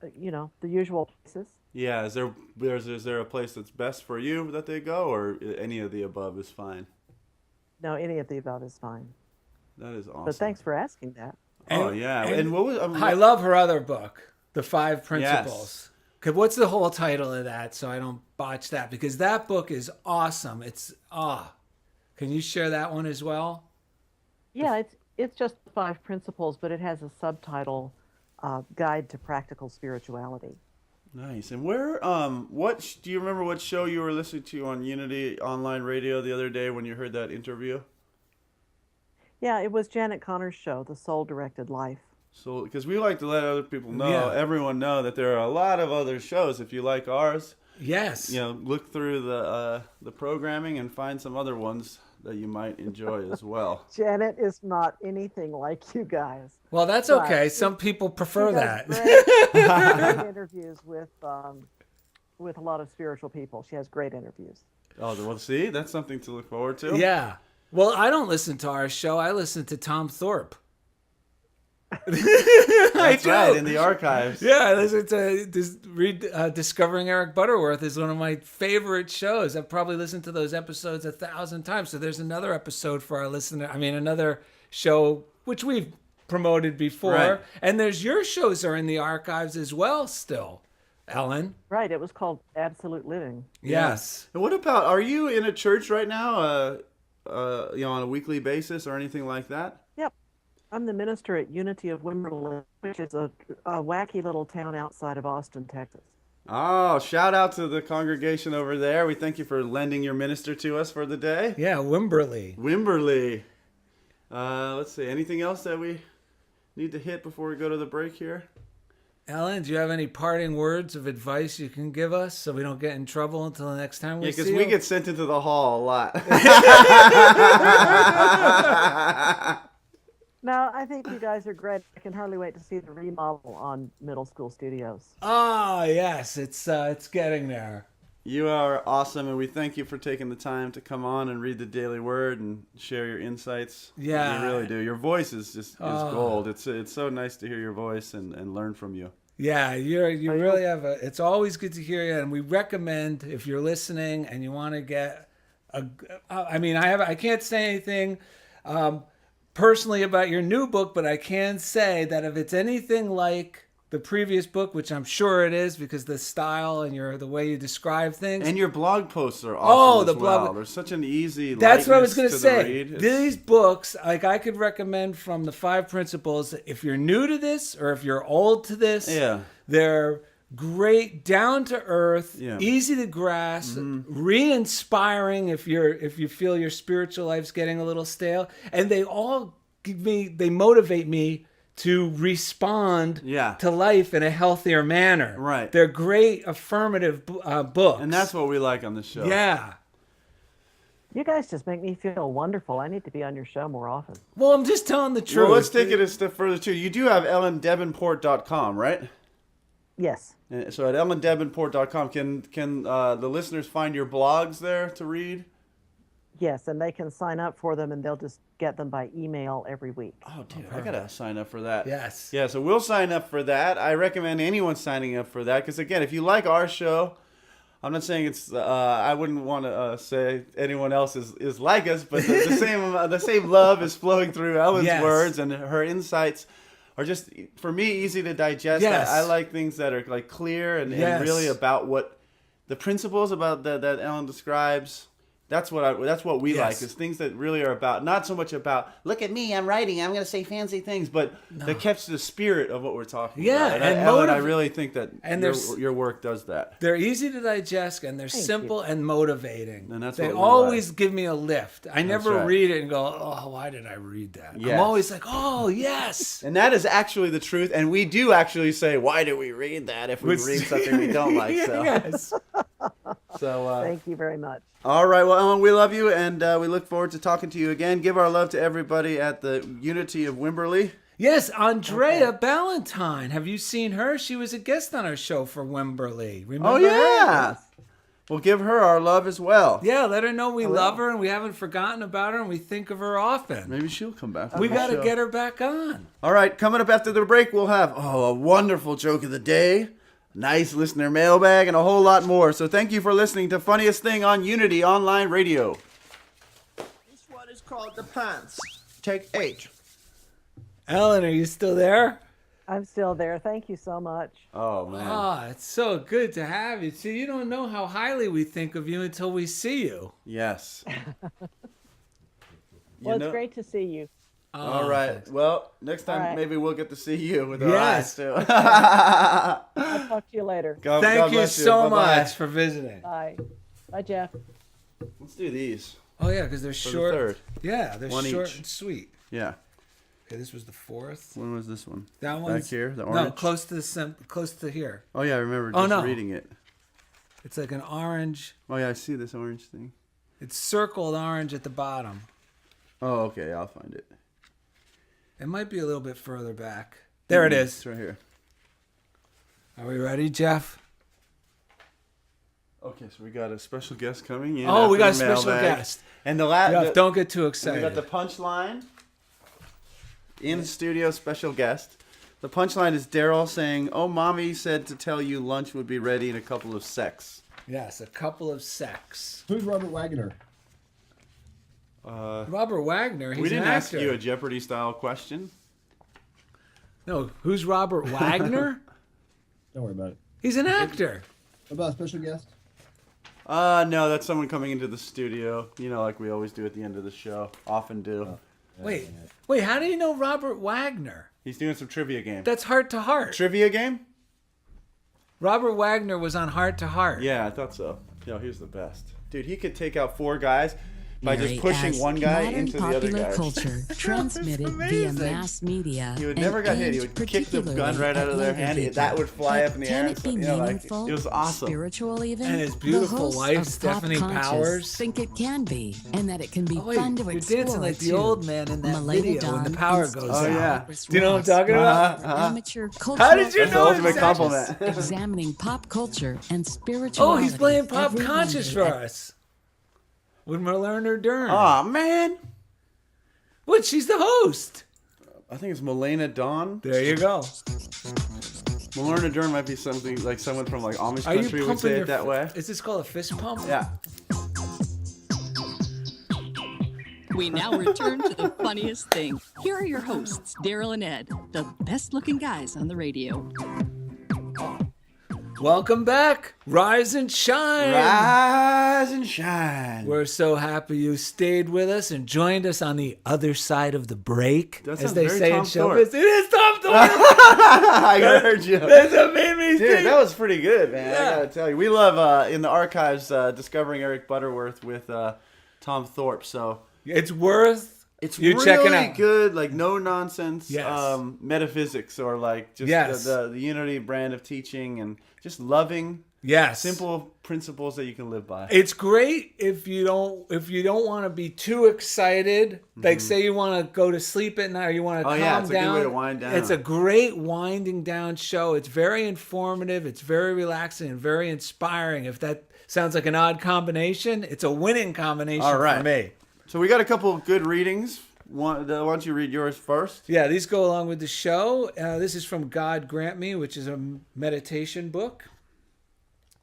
the usual places. Yeah, is there a place that's best for you that they go, or any of the above is fine? No, any of the above is fine. That is awesome. But thanks for asking that. Oh yeah, and what was I love her other book, The 5 Principles. Yes. 'Cause what's the whole title of that, so I don't botch that? Because that book is awesome. It's Can you share that one as well? Yeah, it's just 5 principles, but it has a subtitle, Guide to Practical Spirituality. Nice. And where do you remember what show you were listening to on Unity Online Radio the other day when you heard that interview? Yeah, it was Janet Connor's show, The Soul Directed Life. So, because we like to let other people know, Yeah. everyone know that there are a lot of other shows. If you like ours, Yes. look through the programming and find some other ones that you might enjoy as well. Janet is not anything like you guys. Well, that's But okay. Some people prefer She that. does great interviews with a lot of spiritual people. She has great interviews. Oh, well, see, that's something to look forward to. Yeah. Well, I don't listen to our show. I listen to Tom Thorpe. That's right, in the archives. Yeah, I listen to Discovering Eric Butterworth is one of my favorite shows. I've probably listened to those episodes 1,000 times. So there's another episode for our listener. I mean, another show which we've promoted before. Right. And there's your shows are in the archives as well still, Ellen. Right, it was called Absolute Living. Yes. And what about, are you in a church right now, on a weekly basis or anything like that? Yep. I'm the minister at Unity of Wimberley, which is a wacky little town outside of Austin, Texas. Oh, shout out to the congregation over there. We thank you for lending your minister to us for the day. Yeah, Wimberley. Wimberley. Let's see. Anything else that we need to hit before we go to the break here? Ellen, do you have any parting words of advice you can give us so we don't get in trouble until the next time we see you? Yeah, because we get sent into the hall a lot. No, I think you guys are great. I can hardly wait to see the remodel on Middle School Studios. Oh, yes, it's getting there. You are awesome, and we thank you for taking the time to come on and read the Daily Word and share your insights. Yeah. You really do. Your voice is just is gold. It's so nice to hear your voice and learn from you. Yeah, you really have it's always good to hear you, and we recommend if you're listening and you want to get I can't say anything personally about your new book, but I can say that if it's anything like the previous book, which I'm sure it is because the style and the way you describe things. And your blog posts are awesome as well. They're such an easy That's what I was going to to say. read. These books, like I could recommend from the 5 principles, if you're new to this or if you're old to this, they're great, down to earth, easy to grasp, re-inspiring if you feel your spiritual life's getting a little stale, and they all motivate me to respond to life in a healthier manner. Right. They're great affirmative books. And that's what we like on the show. Yeah. You guys just make me feel wonderful. I need to be on your show more often. Well, I'm just telling the truth. Well, let's take it a step further, too. You do have EllenDebenport.com, right? Yes. So at EllenDebenport.com, can the listeners find your blogs there to read? Yes, and they can sign up for them, and they'll just get them by email every week. Oh, dude, I got to sign up for that. Yes. Yeah, so we'll sign up for that. I recommend anyone signing up for that because, again, if you like our show, I'm not saying it's, I wouldn't want to say anyone else is like us, but the same love is flowing through Ellen's words, and her insights are just, for me, easy to digest. Yes. I like things that are like clear and really about what the principles about that Ellen describes. That's what we like, is things that really are about, not so much about, look at me, I'm writing, I'm going to say fancy things, but that catch the spirit of what we're talking about. And Ellen, I really think that your work does that. They're easy to digest, and they're simple and motivating. And that's they what we always like. give me a lift. I never read it and go, oh, why did I read that? Yes. I'm always like, oh, yes. And that is actually the truth, and we do actually say, why do we read that if we read something we don't like? So. Yes. So thank you very much. All right, well, Ellen, we love you, and we look forward to talking to you again. Give our love to everybody at the Unity of Wimberley. Yes, Andrea Ballantyne. Have you seen her? She was a guest on our show for Wimberley. Remember her? We'll give her our love as well. Yeah, let her know we love her, and we haven't forgotten about her, and we think of her often. Maybe she'll come back. We got to get her back on. All right, coming up after the break, we'll have a wonderful joke of the day, nice listener mailbag, and a whole lot more. So thank you for listening to Funniest Thing on Unity Online Radio. This one is called The Pants. Take 8. Ellen, are you still there? I'm still there. Thank you so much. Oh, man. Ah, it's so good to have you. See, you don't know how highly we think of you until we see you. Yes. Well, it's great to see you. All right. Thanks. Well, next time maybe we'll get to see you with our eyes, too. I'll talk to you later. Thank you so much for visiting. Bye. Bye, Jeff. Let's do these. Oh, yeah, because they're For short. the third. Yeah, they're One short each. and sweet. Yeah. Okay, this was the fourth. When was this one? That Back one's here, the no, orange? close to here. Oh, yeah, I remember just no. reading it. It's like an orange. Oh, yeah, I see this orange thing. It's circled orange at the bottom. Oh, okay, I'll find it. It might be a little bit further back. There it is. It's right here. Are we ready, Jeff? Okay, so we got a special guest coming in. Oh, we got a after the special mailbag. guest. And the Jeff, last... don't get too We excited. got the punchline. In studio, special guest. The punchline is Daryl saying, "Oh, mommy said to tell you lunch would be ready in a couple of secs." Yes, a couple of secs. Who's Robert Wagner? Robert Wagner, he's We didn't an ask actor. you a Jeopardy-style question. No, who's Robert Wagner? Don't worry about it. He's an actor. What about a special guest? No, that's someone coming into the studio. You know, like we always do at the end of the show. Often do. Wait, how do you know Robert Wagner? He's doing some trivia game. That's Heart to Heart. Trivia game? Robert Wagner was on Heart to Heart. Yeah, I thought so. Yo, he's the best. Dude, he could take out 4 guys by just pushing one guy into the other guy. Culture transmitted via mass media. He would never get hit. He would kick the gun right out of their hand. That would fly up in the air. Can it be meaningful? It was awesome. Spiritual even? And his beautiful The wife, hosts of Pop Stephanie Conscious Powers. think it can be, and that it can be Wait, fun to you're explore. dancing like the too. old man in that Milena video when the Dunn power and goes Oh, out. yeah. Chris Do you know what I'm Ross talking about? Amateur cultural How did you That's the know ultimate exactly? compliment. examining pop culture and Oh, spirituality. he's playing Pop every Conscious Monday for us. With Milena Dunn. Aw, man. What? She's the host. I think it's Milena Dawn. There you go. Milena Dern might be something like someone from like Amish Are you country would pumping say your it that way. Is this called a fist pump? Yeah. We now return to the funniest thing. Here are your hosts, Daryl and Ed, the best looking guys on the radio. Welcome back. Rise and shine. Rise and shine. We're so happy you stayed with us and joined us on the other side of the break. That as sounds they very say Tom in Thorpe. showbiz. It is Tom Thorpe. I heard you. That's what made me Dude, think. that was pretty good, man. Yeah. I gotta tell you. We love, in the archives, discovering Eric Butterworth with Tom Thorpe. So It's worth it's you really checking out. good, like no nonsense Yes. metaphysics or like just Yes. the Unity brand of teaching and just loving Yes. simple principles that you can live by. It's great if you don't want to be too excited. Like say you want to go to sleep at night or you want to Oh, calm yeah, it's a good down. way to wind down. It's a great winding down show. It's very informative. It's very relaxing and very inspiring. If that sounds like an odd combination, it's a winning combination All right. for me. So we got a couple of good readings. Why don't you read yours first? Yeah, these go along with the show. This is from God Grant Me, which is a meditation book.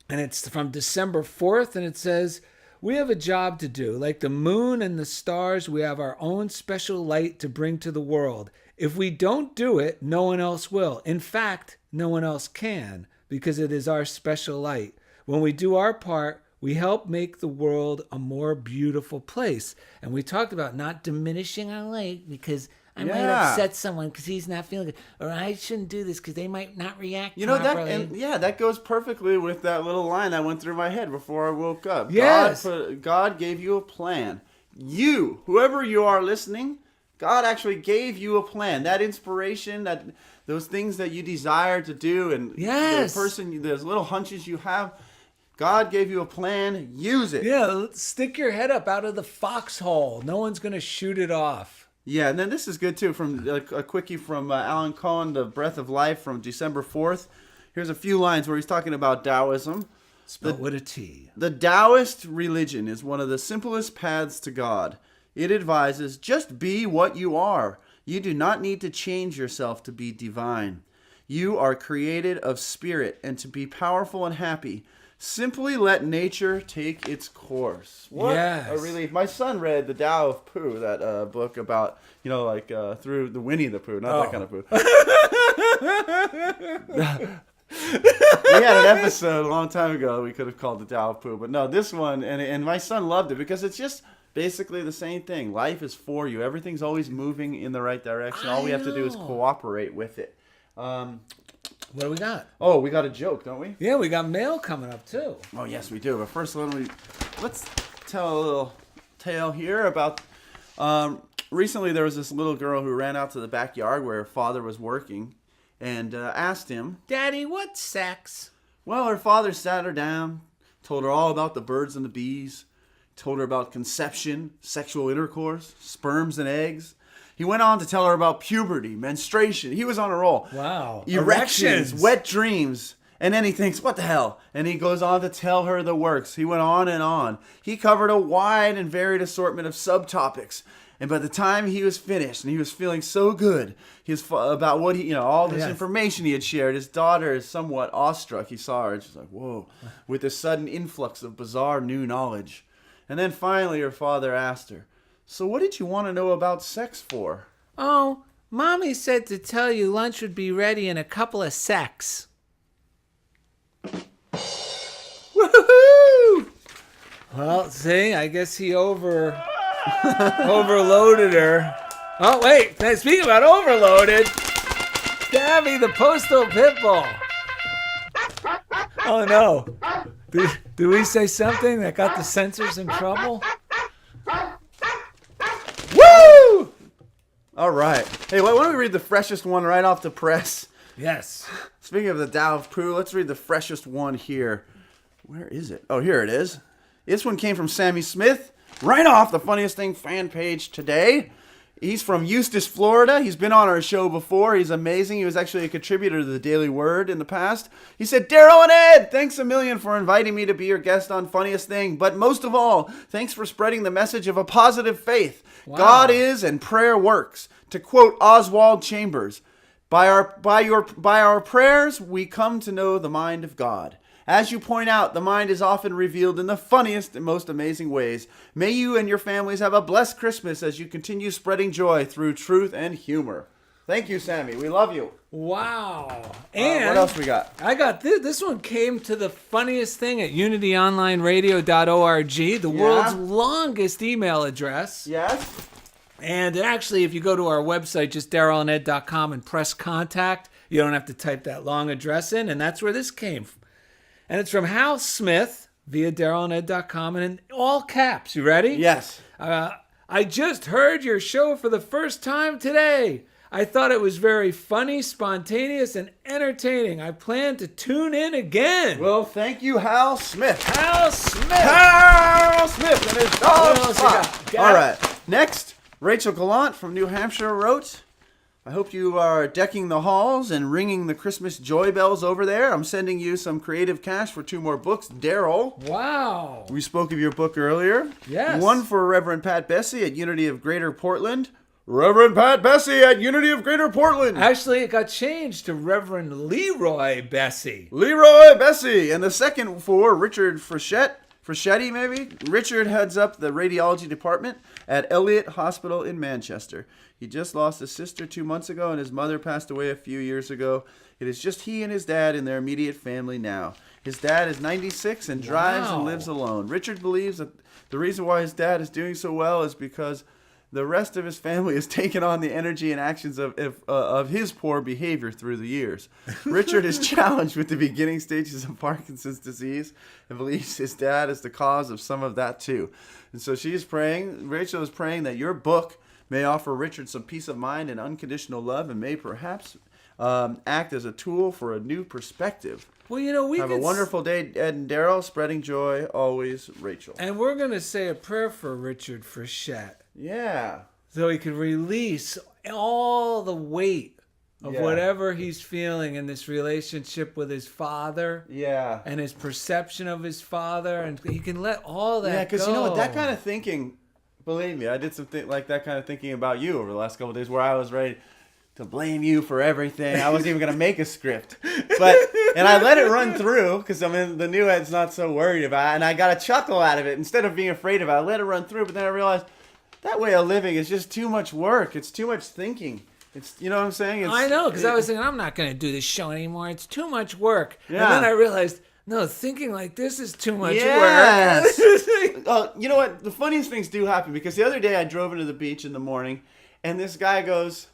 And it's from December 4th, and it says, "We have a job to do. Like the moon and the stars, we have our own special light to bring to the world. If we don't do it, no one else will. In fact, no one else can, because it is our special light. When we do our part, we help make the world a more beautiful place." And we talked about not diminishing our light because I might Yeah. upset someone because he's not feeling good. Or I shouldn't do this because they might not react You know properly. that goes perfectly with that little line that went through my head before I woke up. Yes. God gave you a plan. You, whoever you are listening, God actually gave you a plan. That inspiration, those things that you desire to do, and Yes. those little hunches you have, God gave you a plan. Use it. Yeah, stick your head up out of the foxhole. No one's going to shoot it off. Yeah, and then this is good too. From a quickie from Alan Cohen, "The Breath of Life" from December 4th. Here's a few lines where he's talking about Taoism. Spelled with a T. The Taoist religion is one of the simplest paths to God. It advises, just be what you are. You do not need to change yourself to be divine. You are created of spirit, and to be powerful and happy, simply let nature take its course. What Yes. a relief. My son read The Tao of Pooh, that book about, through the Winnie the Pooh, not that kind of Pooh. We had an episode a long time ago that we could have called The Tao of Pooh, but no, this one, and my son loved it because it's just basically the same thing. Life is for you. Everything's always moving in the right direction. All we have to do is cooperate with it. What do we got? Oh, we got a joke, don't we? Yeah, we got mail coming up too. Oh, yes, we do. But first, let's tell a little tale here about... recently, there was this little girl who ran out to the backyard where her father was working and asked him... Daddy, what's sex? Well, her father sat her down, told her all about the birds and the bees, told her about conception, sexual intercourse, sperms and eggs. He went on to tell her about puberty, menstruation. He was on a roll. Wow. Erections, Erections. wet dreams. And then he thinks, what the hell? And he goes on to tell her the works. He went on and on. He covered a wide and varied assortment of subtopics. And by the time he was finished, and he was feeling so good, about what all this information he had shared, his daughter is somewhat awestruck. He saw her, and she's like, whoa, with this sudden influx of bizarre new knowledge. And then finally her father asked her, so what did you want to know about sex for? Oh, Mommy said to tell you lunch would be ready in a couple of secs. Woohoo! Well, see, I guess he overloaded her. Oh, wait. Speaking about overloaded, Gabby the postal pit bull. Oh, no. Did we say something that got the censors in trouble? Woo! All right. Hey, why don't we read the freshest one right off the press? Yes. Speaking of the Tao of Pooh, let's read the freshest one here. Where is it? Oh, here it is. This one came from Sammy Smith, right off the Funniest Thing fan page today. He's from Eustis, Florida. He's been on our show before. He's amazing. He was actually a contributor to the Daily Word in the past. He said, Daryl and Ed, thanks a million for inviting me to be your guest on Funniest Thing. But most of all, thanks for spreading the message of a positive faith. Wow. God is and prayer works. To quote Oswald Chambers, by our prayers, we come to know the mind of God. As you point out, the mind is often revealed in the funniest and most amazing ways. May you and your families have a blessed Christmas as you continue spreading joy through truth and humor. Thank you, Sammy. We love you. Wow. And what else we got? I got this. This one came to the Funniest Thing at unityonlineradio.org, the world's longest email address. Yes? And actually, if you go to our website, just darylanded.com, and press contact, you don't have to type that long address in, and that's where this came from. And it's from Hal Smith via darylanded.com, and in all caps. You ready? Yes. I just heard your show for the first time today. I thought it was very funny, spontaneous, and entertaining. I plan to tune in again. Well, thank you, Hal Smith. Hal Smith. Hal Smith and his dog What else you got? Spot. All right. Next, Rachel Gallant from New Hampshire wrote, I hope you are decking the halls and ringing the Christmas joy bells over there. I'm sending you some creative cash for 2 more books. Daryl. Wow. We spoke of your book earlier. Yes. One for Reverend Pat Bessie at Unity of Greater Portland. Reverend Pat Bessie at Unity of Greater Portland. Actually, it got changed to Reverend Leroy Bessie. Leroy Bessie. And the second for Richard Freschetti, maybe? Richard heads up the radiology department at Elliott Hospital in Manchester. He just lost his sister 2 months ago, and his mother passed away a few years ago. It is just he and his dad in their immediate family now. His dad is 96 and drives and lives alone. Richard believes that the reason why his dad is doing so well is because the rest of his family has taken on the energy and actions of his poor behavior through the years. Richard is challenged with the beginning stages of Parkinson's disease and believes his dad is the cause of some of that too. And so Rachel is praying that your book may offer Richard some peace of mind and unconditional love, and may perhaps act as a tool for a new perspective. Well, you know, we have a wonderful day, Ed and Daryl. Spreading joy, always, Rachel. And we're going to say a prayer for Richard Frechette. Yeah. So he can release all the weight of whatever he's feeling in this relationship with his father. Yeah. And his perception of his father. And he can let all that go. Yeah, because you know what? That kind of thinking, believe me, I did something like that kind of thinking about you over the last couple of days where I was ready to blame you for everything. I wasn't even going to make a script. And I let it run through because the new Ed's not so worried about it. And I got a chuckle out of it. Instead of being afraid of it, I let it run through. But then I realized that way of living is just too much work. It's too much thinking. It's, you know what I'm saying? I know, because I was thinking, I'm not going to do this show anymore. It's too much work. Yeah. And then I realized, no, thinking like this is too much yes. work. You know what? The funniest things do happen because the other day I drove into the beach in the morning and this guy goes,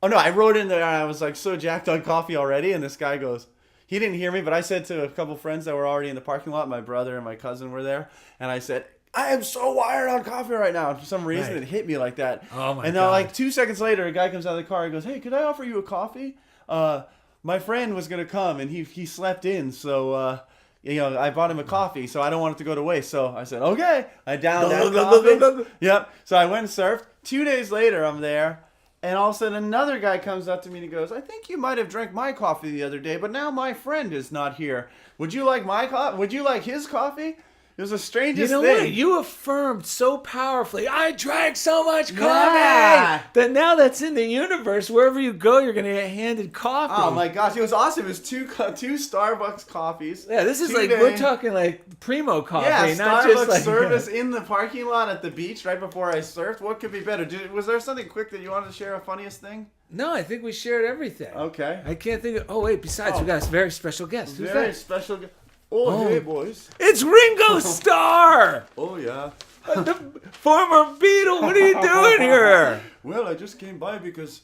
oh no, I rode in there and I was like so jacked on coffee already. And this guy goes, he didn't hear me, but I said to a couple friends that were already in the parking lot, my brother and my cousin were there. And I said, I am so wired on coffee right now. And for some reason, it hit me like that. Oh, my And then like 2 seconds later, a guy comes out of the car and goes, hey, could I offer you a coffee? My friend was going to come and he slept in. So, I bought him a coffee, so I don't want it to go to waste. So I said, okay. I downed that coffee. Yep. So I went and surfed. 2 days later, I'm there. And all of a sudden, another guy comes up to me and he goes, I think you might have drank my coffee the other day, but now my friend is not here. Would you like my coffee? Would you like his coffee? It was the strangest thing. What? You affirmed so powerfully, I drank so much coffee, that now that's in the universe. Wherever you go, you're going to get handed coffee. Oh, my gosh. It was awesome. It was two Starbucks coffees. Yeah, this is like, we're talking like primo coffee. Yeah, not Starbucks just like, service in the parking lot at the beach right before I surfed. What could be better? Was there something quick that you wanted to share, a funniest thing? No, I think we shared everything. Okay. I can't think of... Oh, wait, besides, we got a very special guest. Who's Very that? special guest. Oh, hey, boys. It's Ringo Starr! Oh, yeah. The former Beatle. What are you doing here? Well, I just came by because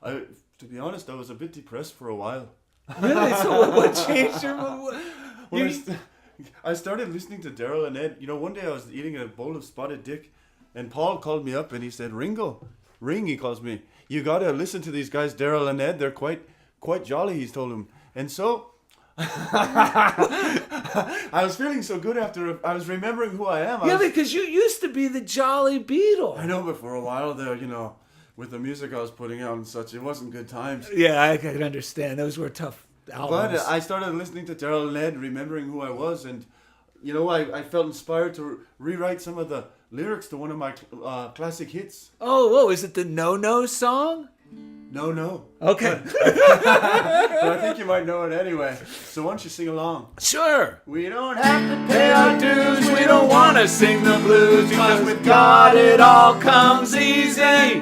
to be honest, I was a bit depressed for a while. Really? So what changed your... When I started listening to Daryl and Ed. You know, one day I was eating a bowl of spotted dick, and Paul called me up and he said, "Ringo, he calls me. You gotta listen to these guys, Daryl and Ed. They're quite jolly." He's told him, and so I was feeling so good after I was remembering who I am. Because you used to be the Jolly Beetle. I know, but for a while there, you know, with the music I was putting out and such, it wasn't good times. Yeah, I can understand. Those were tough albums. But I started listening to Daryl and Ed, remembering who I was, and you know, I felt inspired to rewrite some of the lyrics to one of my classic hits. Oh, is it the No No song? No. Okay. But I think you might know it anyway. So why don't you sing along? Sure. We don't have to Pay our dues, we don't want to sing the blues, because with God it all comes easy.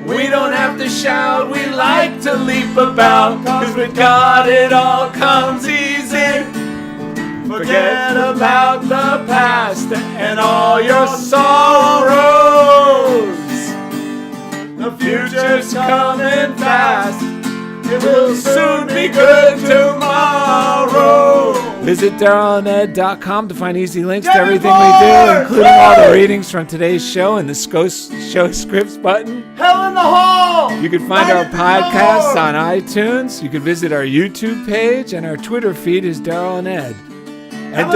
We don't have to shout, we like to leap about, because with God it all comes easy. Forget about the past and all your sorrows. The future's coming fast. It will soon be good tomorrow. Visit DarylandEd.com to find easy links to everything we do, including all the readings from today's show and the show scripts button. Hell in the Hall! You can find our podcasts on iTunes. You can visit our YouTube page, and our Twitter feed is Daryl and Ed. And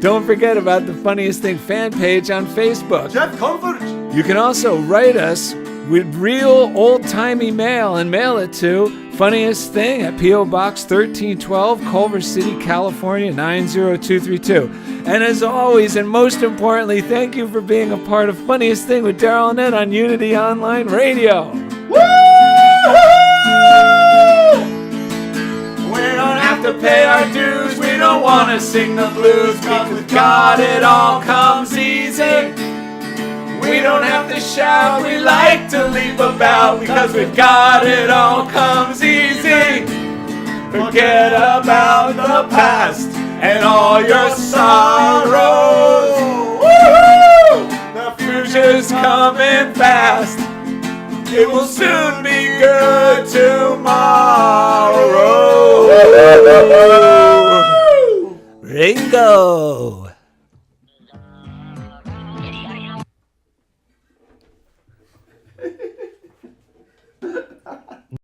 don't forget about the Funniest Thing fan page on Facebook. Jeff Comfort! You can also write us with real old-timey mail and mail it to Funniest Thing at P.O. Box 1312, Culver City, California 90232. And as always, and most importantly, thank you for being a part of Funniest Thing with Daryl and Ed on Unity Online Radio. We don't have to pay our dues, we don't want to sing the blues, because with God it all comes easy. We don't have to shout, we like to leap about, because with God it all comes easy. Forget about the past and all your sorrows. Woo-hoo! The future's coming fast. It will soon be good tomorrow. Ringo.